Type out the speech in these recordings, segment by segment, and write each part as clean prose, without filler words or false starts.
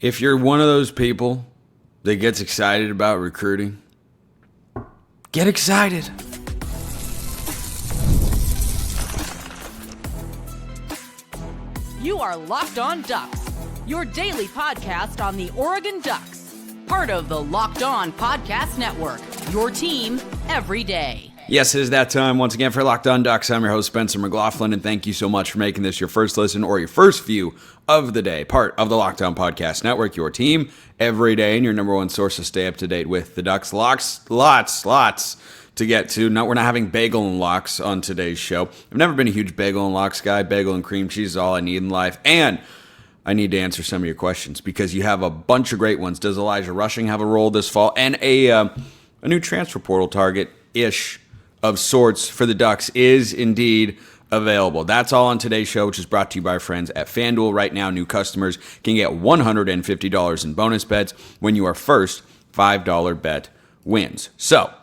If you're one of those people that gets excited about recruiting, get excited. You are Locked On Ducks, your daily podcast on the Oregon Ducks, part of the Locked On Podcast Network, your team every day. Yes, it is that time once again for Locked On Ducks. I'm your host, Spencer McLaughlin, and thank you so much for making this your first listen or your first view of the day, part of the Locked On Podcast Network, your team every day, and your number one source to stay up to date with the Ducks. Lots to get to. No, we're not having bagel and lox on today's show. I've never been a huge bagel and lox guy. Bagel and cream cheese is all I need in life, and I need to answer some of your questions because you have a bunch of great ones. Does Elijah Rushing have a role this fall? And a new transfer portal target-ish of sorts for the Ducks is indeed available. That's all on today's show, which is brought to you by our friends at FanDuel. Right now, new customers can get $150 in bonus bets when your first $5 bet wins. So,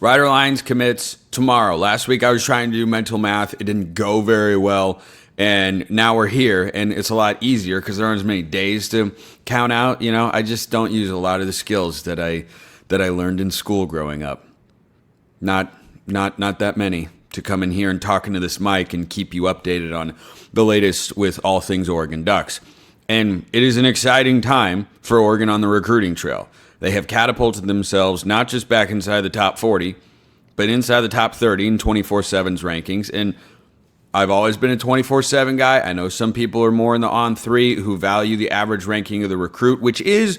Ryder Lyons commits tomorrow. Last week I was trying to do mental math. It didn't go very well. And now we're here, and it's a lot easier because there aren't as many days to count out. You know, I just don't use a lot of the skills that I learned in school growing up. Not that many to come in here and talk into this mic and keep you updated on the latest with all things Oregon Ducks. And it is an exciting time for Oregon on the recruiting trail. They have catapulted themselves not just back inside the top 40, but inside the top 30 in 24/7's rankings. And I've always been a 24/7 guy. I know some people are more in the on-3 who value the average ranking of the recruit, which is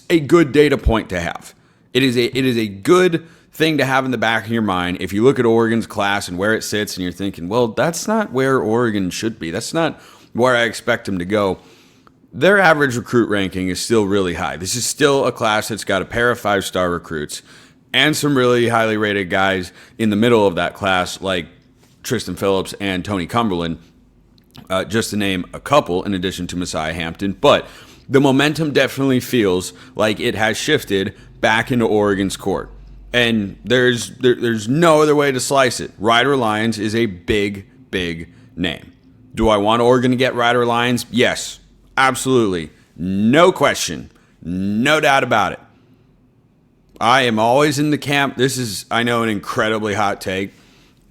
a good data point to have. It is a good thing to have in the back of your mind. If you look at Oregon's class and where it sits and you're thinking, well, that's not where Oregon should be. That's not where I expect them to go. Their average recruit ranking is still really high. This is still a class that's got a pair of 5-star recruits and some really highly rated guys in the middle of that class like Tristan Phillips and Tony Cumberland, just to name a couple in addition to Messiah Hampton. But the momentum definitely feels like it has shifted back into Oregon's court. And there's no other way to slice it. Ryder Lyons is a big name. Do I want Oregon to get Ryder Lyons? Yes, absolutely. No question. No doubt about it. I am always in the camp. This is, I know, an incredibly hot take.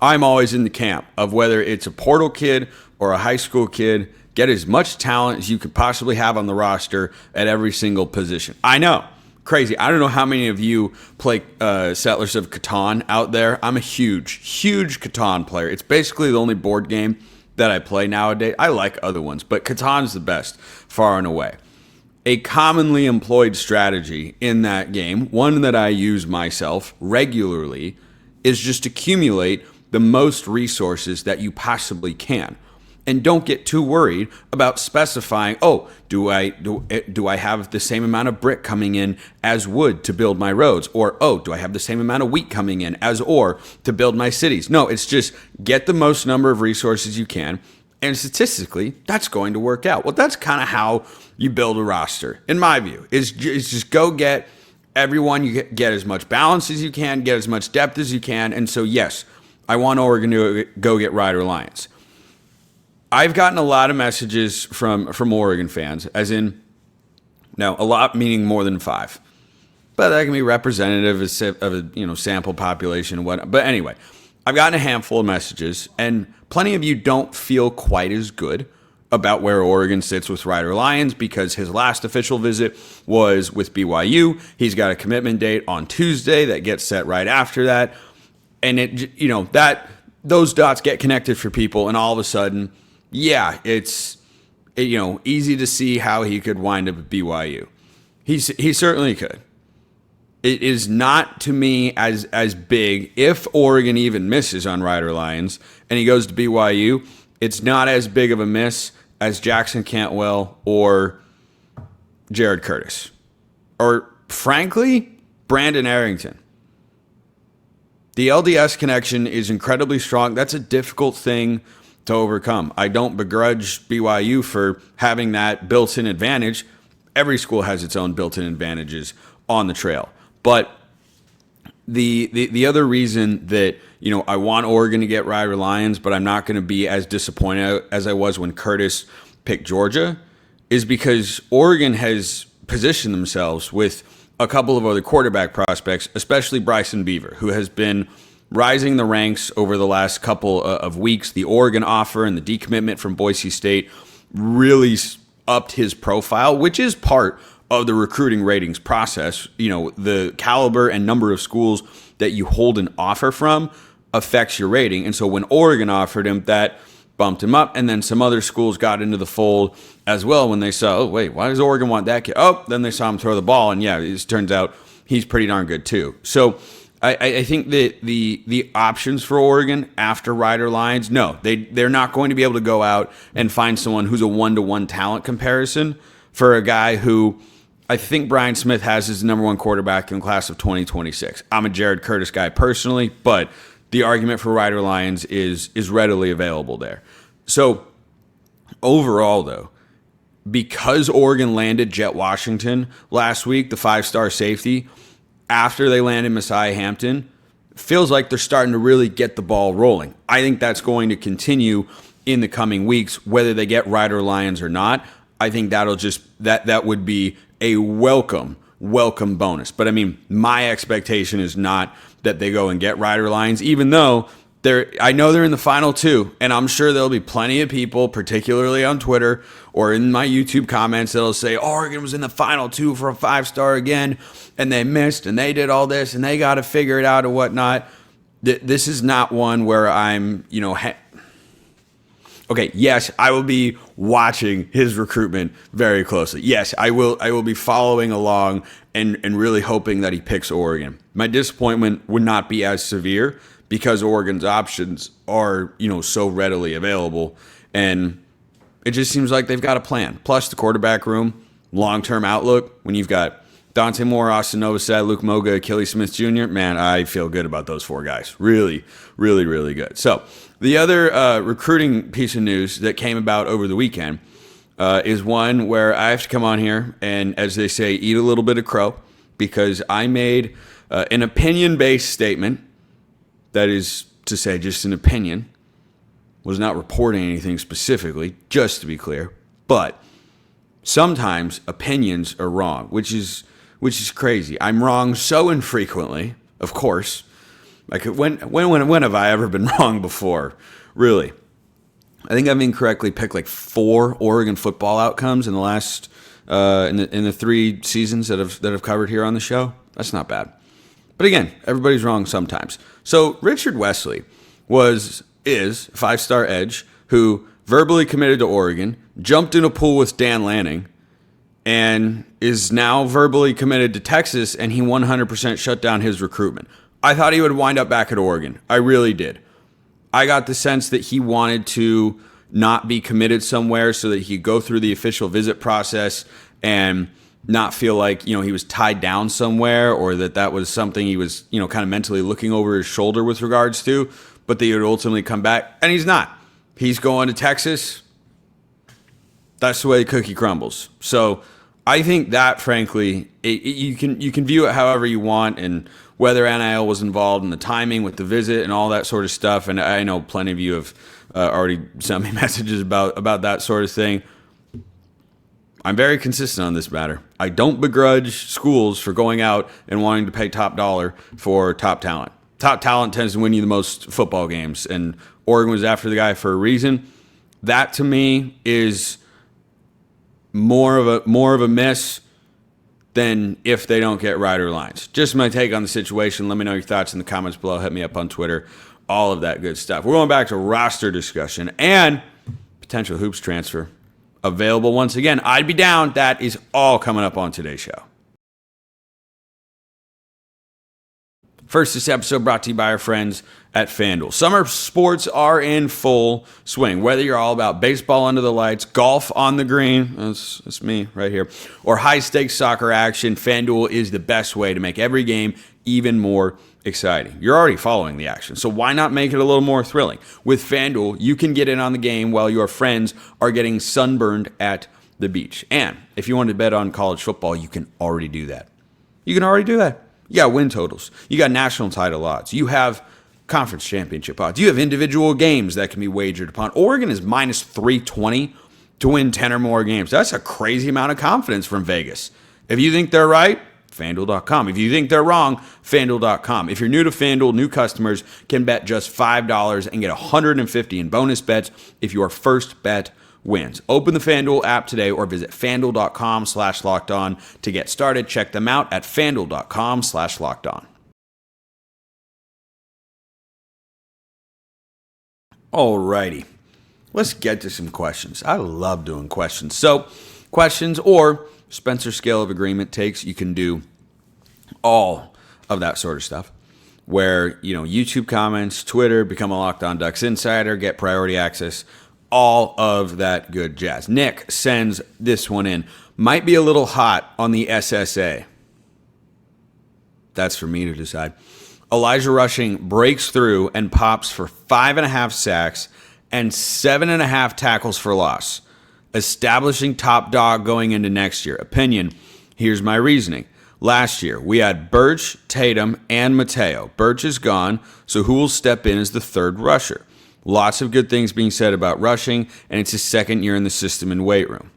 I'm always in the camp of whether it's a portal kid or a high school kid, get as much talent as you could possibly have on the roster at every single position. I know. Crazy. I don't know how many of you play Settlers of Catan out there. I'm a huge Catan player. It's basically the only board game that I play nowadays. I like other ones, but Catan's the best, far and away. A commonly employed strategy in that game, one that I use myself regularly, is just accumulate the most resources that you possibly can. And don't get too worried about specifying, oh, do I have the same amount of brick coming in as wood to build my roads? Or, oh, do I have the same amount of wheat coming in as ore to build my cities? No, it's just get the most number of resources you can. And statistically, that's going to work out. Well, that's kind of how you build a roster, in my view, is just go get everyone. You get as much balance as you can, get as much depth as you can. And so, yes, I want Oregon to go get Ryder Lyons. I've gotten a lot of messages from Oregon fans, as in, now a lot meaning more than 5, but that can be representative of a sample population and whatnot. But anyway, I've gotten a handful of messages, and plenty of you don't feel quite as good about where Oregon sits with Ryder Lyons because his last official visit was with BYU. He's got a commitment date on Tuesday that gets set right after that, and those dots get connected for people, and all of a sudden, yeah, it's easy to see how he could wind up at BYU. He certainly could. It is not to me as big if Oregon even misses on Ryder Lyons and he goes to BYU. It's not as big of a miss as Jackson Cantwell or Jared Curtis or, frankly, Brandon Arrington. The LDS connection is incredibly strong. That's a difficult thing to overcome. I don't begrudge BYU for having that built-in advantage. Every school has its own built-in advantages on the trail. But the other reason that I want Oregon to get Ryder Lyons, but I'm not going to be as disappointed as I was when Curtis picked Georgia, is because Oregon has positioned themselves with a couple of other quarterback prospects, especially Bryson Beaver, who has been rising the ranks over the last couple of weeks. The Oregon offer and the decommitment from Boise State really upped his profile, which is part of the recruiting ratings process. You know, the caliber and number of schools that you hold an offer from affects your rating. And so when Oregon offered him, that bumped him up, and then some other schools got into the fold as well when they saw, oh, wait, why does Oregon want that kid? Oh, then they saw him throw the ball, and yeah, it turns out he's pretty darn good too. So I think that the options for Oregon after Ryder Lyons, no, they're not going to be able to go out and find someone who's a one-to-one talent comparison for a guy who I think Brian Smith has as the number one quarterback in the class of 2026. I'm a Jared Curtis guy personally, but the argument for Ryder Lyons is readily available there. So overall, though, because Oregon landed Jett Washington last week, the 5-star safety, after they landed Messiah Hampton, feels like they're starting to really get the ball rolling. I think that's going to continue in the coming weeks, whether they get Ryder Lyons or not. I think that'll just that would be a welcome bonus. But I mean, my expectation is not that they go and get Ryder Lyons, even though I know they're in the final two, and I'm sure there'll be plenty of people, particularly on Twitter or in my YouTube comments, that'll say Oregon was in the final two for a 5-star again, and they missed, and they did all this, and they got to figure it out and whatnot. This is not one where I'm, okay, yes, I will be watching his recruitment very closely. Yes, I will be following along and really hoping that he picks Oregon. My disappointment would not be as severe because Oregon's options are, so readily available. And it just seems like they've got a plan. Plus the quarterback room, long-term outlook, when you've got Dante Moore, Austin Novosad, Luke Moga, Achilles Smith Jr., man, I feel good about those 4 guys. Really, really, really good. So the other recruiting piece of news that came about over the weekend is one where I have to come on here and, as they say, eat a little bit of crow, because I made an opinion-based statement. That is to say, just an opinion. Was not reporting anything specifically, just to be clear. But sometimes opinions are wrong, which is crazy. I'm wrong so infrequently, of course. Like when have I ever been wrong before? Really? I think I've incorrectly picked like 4 Oregon football outcomes in the last in the 3 seasons that I've covered here on the show. That's not bad. But again, everybody's wrong sometimes. So Richard Wesley is a 5-star edge who verbally committed to Oregon, jumped in a pool with Dan Lanning, and is now verbally committed to Texas, and he 100% shut down his recruitment. I thought he would wind up back at Oregon. I really did. I got the sense that he wanted to not be committed somewhere so that he could go through the official visit process and not feel like, he was tied down somewhere, or that was something he was, kind of mentally looking over his shoulder with regards to, but that he would ultimately come back. And he's not. He's going to Texas. That's the way the cookie crumbles. So I think that, frankly, you can view it however you want, and whether NIL was involved in the timing with the visit and all that sort of stuff. And I know plenty of you have already sent me messages about that sort of thing. I'm very consistent on this matter. I don't begrudge schools for going out and wanting to pay top dollar for top talent. Top talent tends to win you the most football games, and Oregon was after the guy for a reason. That, to me, is more of a miss than if they don't get Ryder Lyons. Just my take on the situation. Let me know your thoughts in the comments below. Hit me up on Twitter. All of that good stuff. We're going back to roster discussion and potential hoops transfer. Available once again. I'd be down. That is all coming up on today's show. First, this episode brought to you by our friends at FanDuel. Summer sports are in full swing. Whether you're all about baseball under the lights, golf on the green, that's me right here, or high-stakes soccer action, FanDuel is the best way to make every game even more exciting. You're already following the action, so why not make it a little more thrilling? With FanDuel, you can get in on the game while your friends are getting sunburned at the beach. And if you want to bet on college football, you can already do that. You got win totals. You got national title odds. You have conference championship odds. You have individual games that can be wagered upon. Oregon is minus 320 to win 10 or more games. That's a crazy amount of confidence from Vegas. If you think they're right, FanDuel.com. If you think they're wrong, FanDuel.com. If you're new to FanDuel, new customers can bet just $5 and get $150 in bonus bets if your first bet wins. Open the FanDuel app today or visit FanDuel.com/lockedon to get started. Check them out at FanDuel.com/lockedon. Alrighty, let's get to some questions. I love doing questions. So, questions or Spencer scale of agreement takes, you can do all of that sort of stuff. Where, YouTube comments, Twitter, become a Locked On Ducks insider, get priority access, all of that good jazz. Nick sends this one in. Might be a little hot on the SSA. That's for me to decide. Elijah Rushing breaks through and pops for 5.5 sacks and 7.5 tackles for loss, establishing top dog going into next year. Opinion, here's my reasoning. Last year, we had Birch, Tatum, and Mateo. Birch is gone, so who will step in as the third rusher? Lots of good things being said about Rushing, and it's his second year in the system and weight room.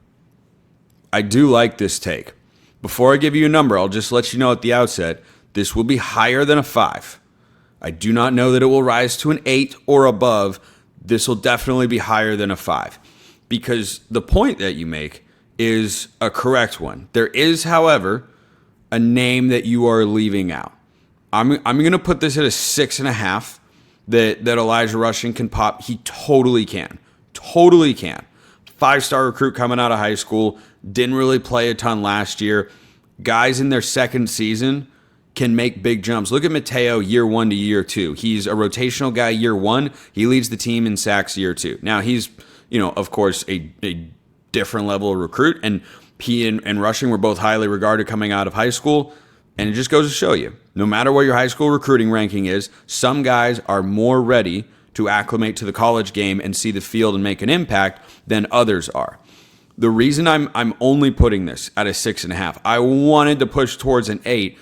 I do like this take. Before I give you a number, I'll just let you know at the outset, this will be higher than a 5. I do not know that it will rise to an 8 or above. This will definitely be higher than a 5 because the point that you make is a correct one. There is, however, a name that you are leaving out. I'm going to put this at a 6.5 that Elijah Rushing can pop. He totally can. Totally can. 5-star recruit coming out of high school. Didn't really play a ton last year. Guys in their second season can make big jumps. Look at Mateo year 1 to year 2. He's a rotational guy year 1. He leads the team in sacks year 2. Now he's, of course, a different level of recruit, and he and Rushing were both highly regarded coming out of high school. And it just goes to show you, no matter what your high school recruiting ranking is, some guys are more ready to acclimate to the college game and see the field and make an impact than others are. The reason I'm only putting this at a 6.5, I wanted to push towards an 8,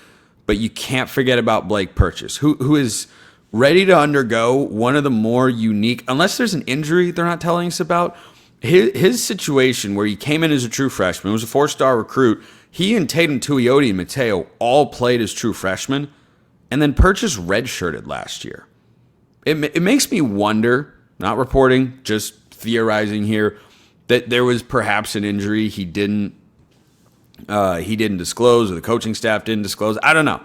but you can't forget about Blake Purchase, who is ready to undergo one of the more unique, unless there's an injury they're not telling us about, his situation where he came in as a true freshman, was a 4-star recruit. He and Tatum, Tuioti, and Mateo all played as true freshmen, and then Purchase redshirted last year. It makes me wonder, not reporting, just theorizing here, that there was perhaps an injury he didn't disclose, or the coaching staff didn't disclose. I don't know.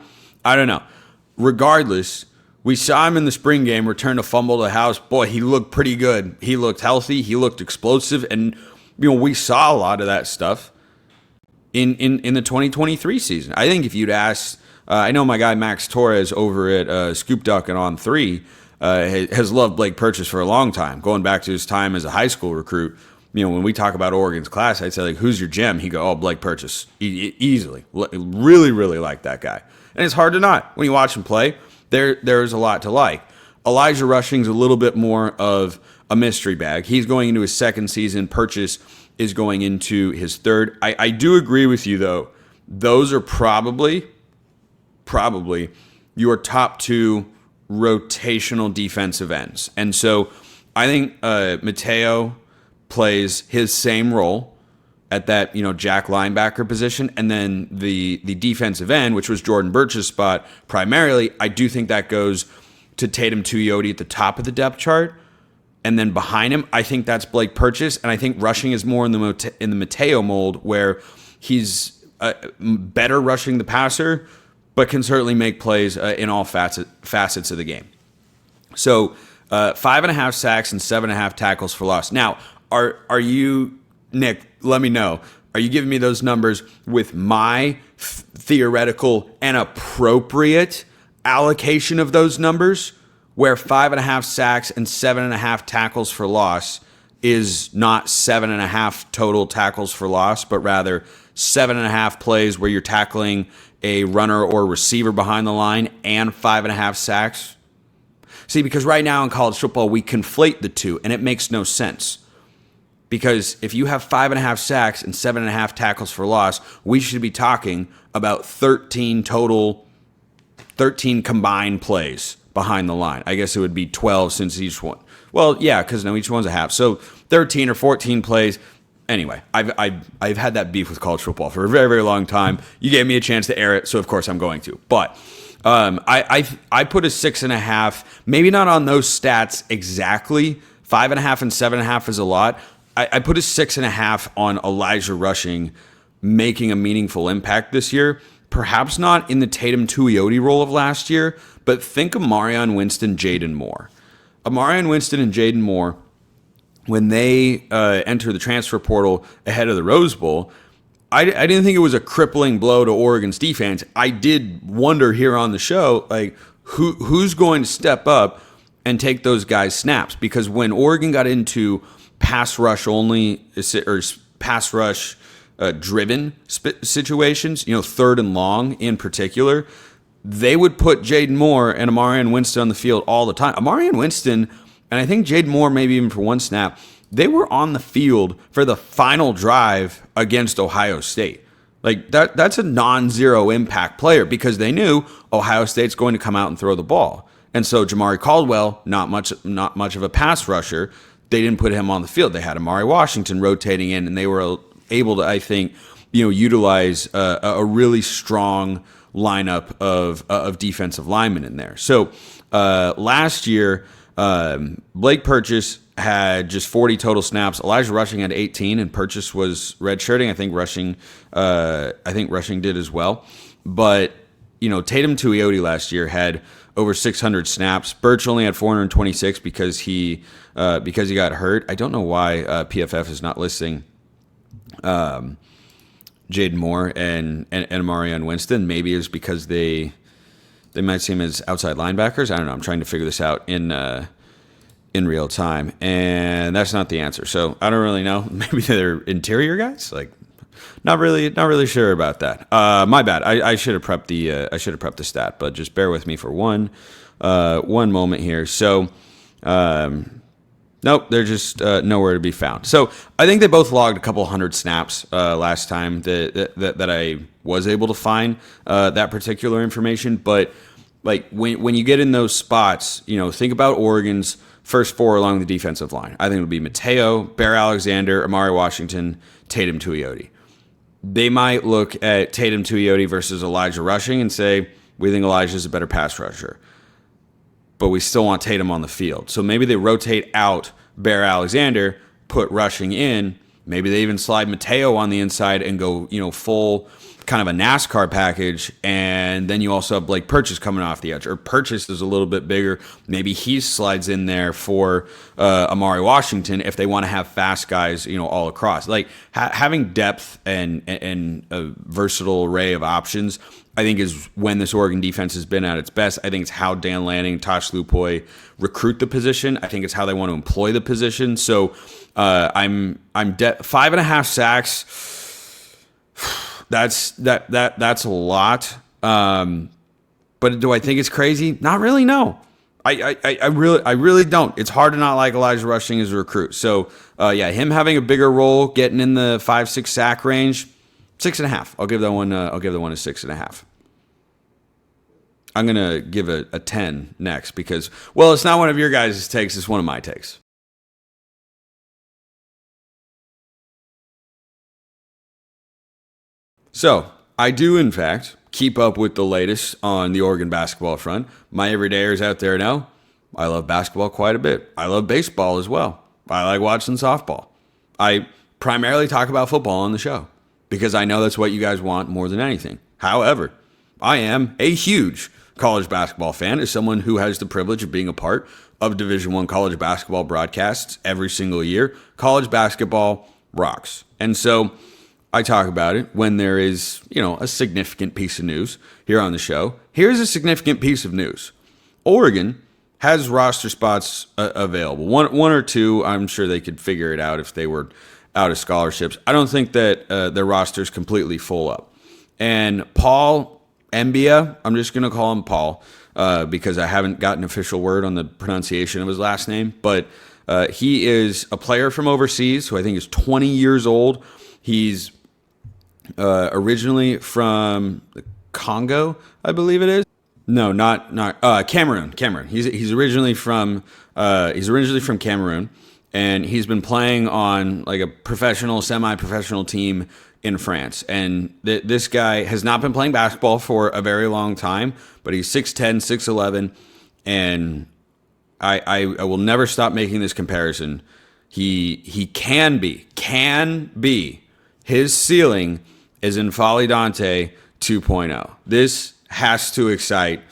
Regardless, we saw him in the spring game return to fumble the house. Boy, he looked pretty good. He looked healthy. He looked explosive. And, we saw a lot of that stuff in the 2023 season. I think if you'd asked, I know my guy Max Torres over at Scoop Duck and On 3 has loved Blake Purchase for a long time, going back to his time as a high school recruit. When we talk about Oregon's class, I'd say, who's your gem? He'd go, Blake Purchase. Easily. Really, really like that guy. And it's hard to not. When you watch him play, there's a lot to like. Elijah Rushing's a little bit more of a mystery bag. He's going into his second season. Purchase is going into his third. I do agree with you, though. Those are probably your top 2 rotational defensive ends. And so I think Mateo plays his same role at that, jack linebacker position. And then the defensive end, which was Jordan Birch's spot primarily, I do think that goes to Tatum Tuioti at the top of the depth chart. And then behind him, I think that's Blake Purchase. And I think Rushing is more in the Mateo mold, where he's better rushing the passer, but can certainly make plays in all facets of the game. So 5.5 sacks and 7.5 tackles for loss. Now, are you, Nick, let me know, are you giving me those numbers with my theoretical and appropriate allocation of those numbers, where 5.5 sacks and 7.5 tackles for loss is not 7.5 total tackles for loss, but rather 7.5 plays where you're tackling a runner or receiver behind the line and 5.5 sacks? See, because right now in college football, we conflate the two, and it makes no sense. Because if you have 5.5 sacks and 7.5 tackles for loss, we should be talking about 13 combined plays behind the line. I guess it would be 12 since each one. Well, yeah, because each one's a half. So 13 or 14 plays anyway, I've had that beef with college football for a very, very long time. You gave me a chance to air it, so of course I'm going to. But I put a 6.5, maybe not on those stats exactly. 5.5 and 7.5 is a lot. I put a 6.5 on Elijah Rushing making a meaningful impact this year. Perhaps not in the Tatum Tuioti role of last year, but think of Marion Winston, Jaden Moore. Marion Winston and Jaden Moore, when they enter the transfer portal ahead of the Rose Bowl, I didn't think it was a crippling blow to Oregon's defense. I did wonder here on the show, like, who's going to step up and take those guys' snaps? Because when Oregon got into pass rush only or pass rush driven situations, third and long in particular, they would put Jaden Moore and Amarian Winston on the field all the time. Amarian Winston, and I think Jaden Moore, maybe even for one snap, they were on the field for the final drive against Ohio State. Like that's a non-zero impact player because they knew Ohio State's going to come out and throw the ball. And so Jamari Caldwell, not much of a pass rusher, they didn't put him on the field. They had Amari Washington rotating in, and they were able to, I think, utilize a really strong lineup of defensive linemen in there. So last year, Blake Purchase had just 40 total snaps. Elijah Rushing had 18, and Purchase was redshirting. I think Rushing did as well. But Tatum Tuioti last year had over 600 snaps. Birch only had 426 because he got hurt. I don't know why PFF is not listing Jaden Moore and Amarian Winston. Maybe it's because they might see him as outside linebackers. I don't know. I'm trying to figure this out in real time, and that's not the answer. So I don't really know. Maybe they're interior guys. Like, not really sure about that. My bad. I should have prepped the stat, but just bear with me for one moment here. So, nope, they're just nowhere to be found. So I think they both logged a couple hundred snaps last time that I was able to find that particular information. But like when you get in those spots, think about Oregon's first four along the defensive line. I think it'll be Mateo, Bear Alexander, Amari Washington, Tatum Tuioti. They might look at Tatum Tuioti versus Elijah Rushing and say, we think Elijah's a better pass rusher, but we still want Tatum on the field. So maybe they rotate out Bear Alexander, put Rushing in. Maybe they even slide Mateo on the inside and go, full kind of a NASCAR package. And then you also have Blake Purchase coming off the edge. Or Purchase is a little bit bigger. Maybe he slides in there for Amari Washington if they want to have fast guys, all across. Like having depth and a versatile array of options, I think, is when this Oregon defense has been at its best. I think it's how Dan Lanning, Tosh Lupoy recruit the position. I think it's how they want to employ the position. So I'm 5.5 sacks. That's a lot. But do I think it's crazy? Not really. No, I really don't. It's hard to not like Elijah Rushing as a recruit. So him having a bigger role, getting in the 5-6 sack range. 6.5. I'll give that one a 6.5. I'm gonna give a 10 next because, well, it's not one of your guys' takes. It's one of my takes. So I do, in fact, keep up with the latest on the Oregon basketball front. My everydayers out there know I love basketball quite a bit. I love baseball as well. I like watching softball. I primarily talk about football on the show because I know that's what you guys want more than anything. However, I am a huge college basketball fan as someone who has the privilege of being a part of Division I college basketball broadcasts every single year. College basketball rocks. And so I talk about it when there is, a significant piece of news here on the show. Here's a significant piece of news. Oregon has roster spots available. One or two, I'm sure they could figure it out if they were out of scholarships. I don't think that their roster's completely full up. And Paul Mbyia, I'm just going to call him Paul because I haven't gotten official word on the pronunciation of his last name. But he is a player from overseas who I think is 20 years old. He's originally from the Congo, I believe it is. No, not Cameroon. He's originally from Cameroon, and he's been playing on like a professional, semi-professional team in France. And this guy has not been playing basketball for a very long time, but he's 6'10", 6'11", and I will never stop making this comparison. He can be. His ceiling is in Folly Dante 2.0. This has to excite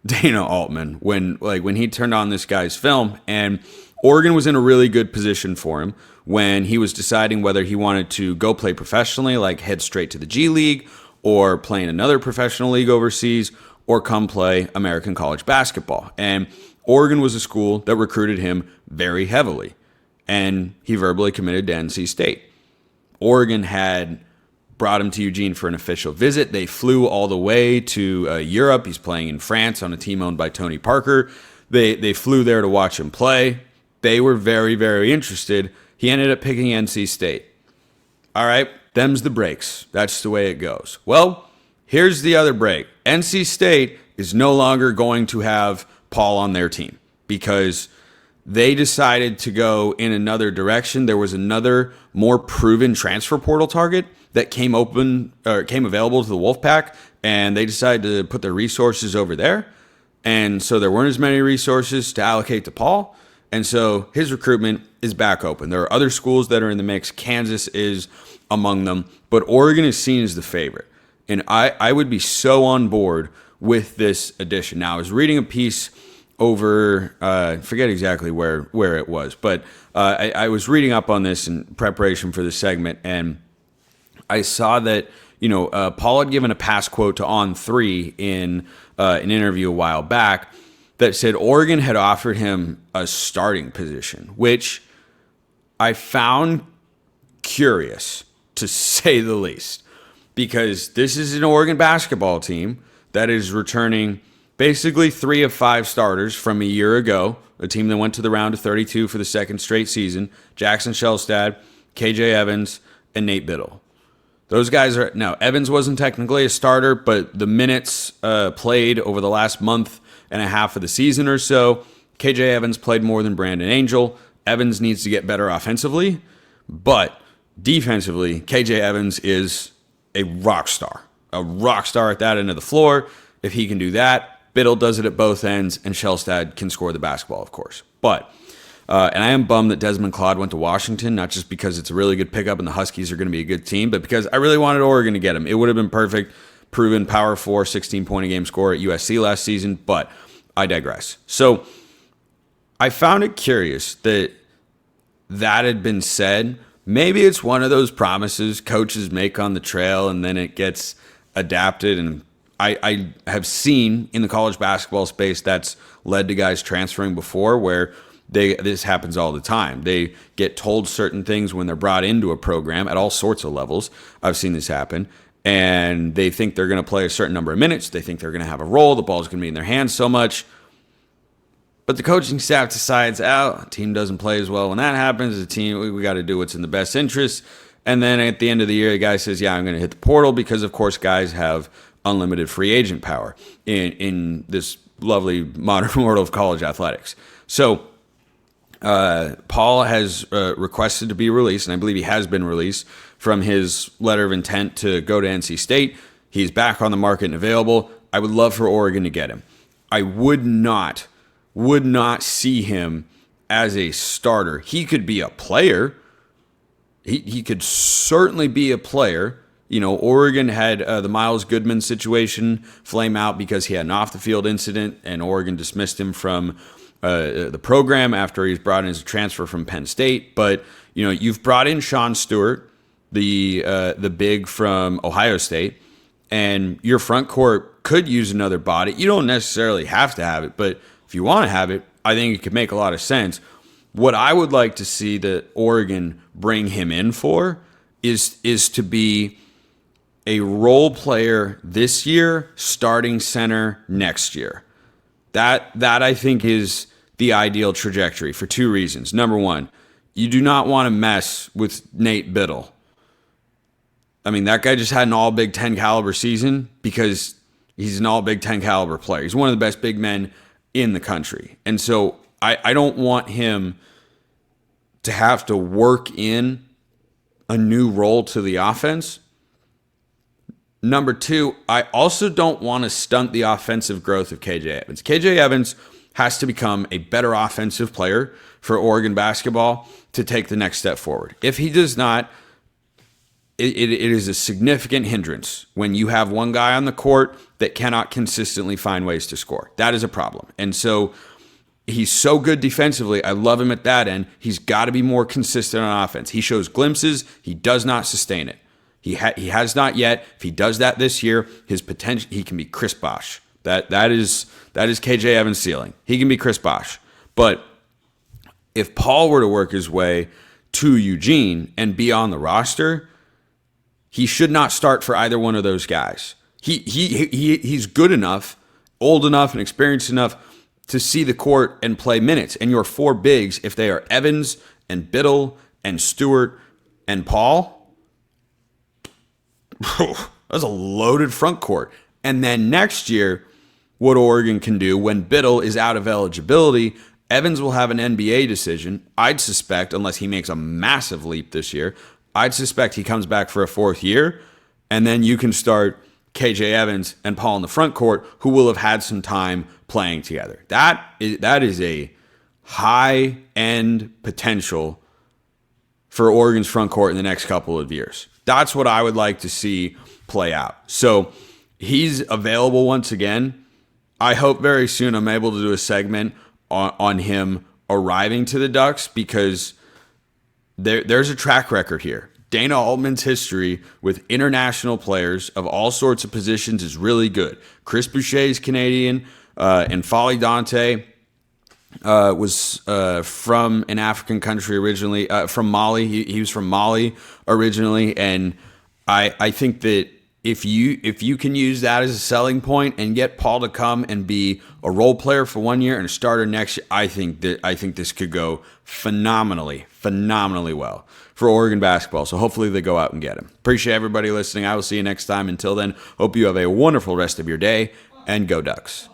Dana Altman when he turned on this guy's film, and Oregon was in a really good position for him when he was deciding whether he wanted to go play professionally, like head straight to the G League, or play in another professional league overseas, or come play American college basketball. And Oregon was a school that recruited him very heavily, and he verbally committed to NC State. Oregon had brought him to Eugene for an official visit. They flew all the way to Europe. He's playing in France on a team owned by Tony Parker. They flew there to watch him play. They were very, very interested. He ended up picking NC State. All right, them's the breaks. That's the way it goes. Well, here's the other break. NC State is no longer going to have Paul on their team because they decided to go in another direction. There was another more proven transfer portal target that came available to the Wolfpack, and they decided to put their resources over there. And so there weren't as many resources to allocate to Paul. And so his recruitment is back open. There are other schools that are in the mix. Kansas is among them, but Oregon is seen as the favorite. And I would be so on board with this addition. Now, I was reading a piece over, I forget exactly where it was, but I was reading up on this in preparation for this segment, and I saw that Paul had given a pass quote to On3 in an interview a while back that said Oregon had offered him a starting position, which I found curious, to say the least, because this is an Oregon basketball team that is returning basically 3 of 5 starters from a year ago, a team that went to the round of 32 for the second straight season: Jackson Shellstad, KJ Evans, and Nate Biddle. Those guys are, now Evans wasn't technically a starter, but the minutes played over the last month and a half of the season or so, KJ Evans played more than Brandon Angel. Evans needs to get better offensively, but defensively, KJ Evans is a rock star at that end of the floor. If he can do that, Biddle does it at both ends, and Shellstad can score the basketball, of course. But, and I am bummed that Desmond Claude went to Washington, not just because it's a really good pickup and the Huskies are going to be a good team, but because I really wanted Oregon to get him. It would have been perfect. Proven Power 4, 16-point-a-game scorer at USC last season, but I digress. So I found it curious that had been said. Maybe it's one of those promises coaches make on the trail and then it gets adapted. And I have seen in the college basketball space that's led to guys transferring before, where this happens all the time. They get told certain things when they're brought into a program at all sorts of levels. I've seen this happen. And they think they're going to play a certain number of minutes. They think they're going to have a role. The ball's going to be in their hands so much. But the coaching staff decides, the team doesn't play as well when that happens. The team, we got to do what's in the best interest. And then at the end of the year, the guy says, I'm going to hit the portal, because, of course, guys have unlimited free agent power in this lovely modern world of college athletics. So Paul has requested to be released, and I believe he has been released from his letter of intent to go to NC State. He's back on the market and available. I would love for Oregon to get him. I would not see him as a starter. He could be a player. He could certainly be a player. Oregon had the Miles Goodman situation flame out because he had an off-the-field incident, and Oregon dismissed him from the program after he was brought in as a transfer from Penn State. But you've brought in Sean Stewart, the big from Ohio State, and your front court could use another body. You don't necessarily have to have it, but if you want to have it, I think it could make a lot of sense. What I would like to see that Oregon bring him in for is to be a role player this year, starting center next year. That I think is the ideal trajectory for 2 reasons. Number one, you do not want to mess with Nate Biddle. I mean, that guy just had an all Big Ten caliber season because he's an all Big Ten caliber player. He's one of the best big men in the country. And so I don't want him to have to work in a new role to the offense. Number two, I also don't want to stunt the offensive growth of KJ Evans. KJ Evans has to become a better offensive player for Oregon basketball to take the next step forward. If he does not, it is a significant hindrance when you have one guy on the court that cannot consistently find ways to score. That is a problem. And so he's so good defensively. I love him at that end. He's got to be more consistent on offense. He shows glimpses. He does not sustain it. He has not yet. If he does that this year, his potential, he can be Chris Bosh. That is KJ Evans' ceiling. He can be Chris Bosh. But if Paul were to work his way to Eugene and be on the roster, he should not start for either one of those guys. He's good enough, old enough, and experienced enough to see the court and play minutes. And your four bigs, if they are Evans and Biddle and Stewart and Paul, that's a loaded front court. And then next year, what Oregon can do when Biddle is out of eligibility, Evans will have an NBA decision. I'd suspect, unless he makes a massive leap this year, I'd suspect he comes back for a fourth year. And then you can start KJ Evans and Paul in the front court, who will have had some time playing together. That is a high-end potential for Oregon's front court in the next couple of years. That's what I would like to see play out. So he's available once again. I hope very soon I'm able to do a segment on him arriving to the Ducks, because there's a track record here. Dana Altman's history with international players of all sorts of positions is really good. Chris Boucher's Canadian, and Folly Dante was from an African country originally, from Mali. He was from Mali originally, and I think that if you can use that as a selling point and get Paul to come and be a role player for 1 year and a starter next year, I think this could go phenomenally well for Oregon basketball. So hopefully they go out and get him. Appreciate everybody listening. I will see you next time. Until then, hope you have a wonderful rest of your day, and go Ducks.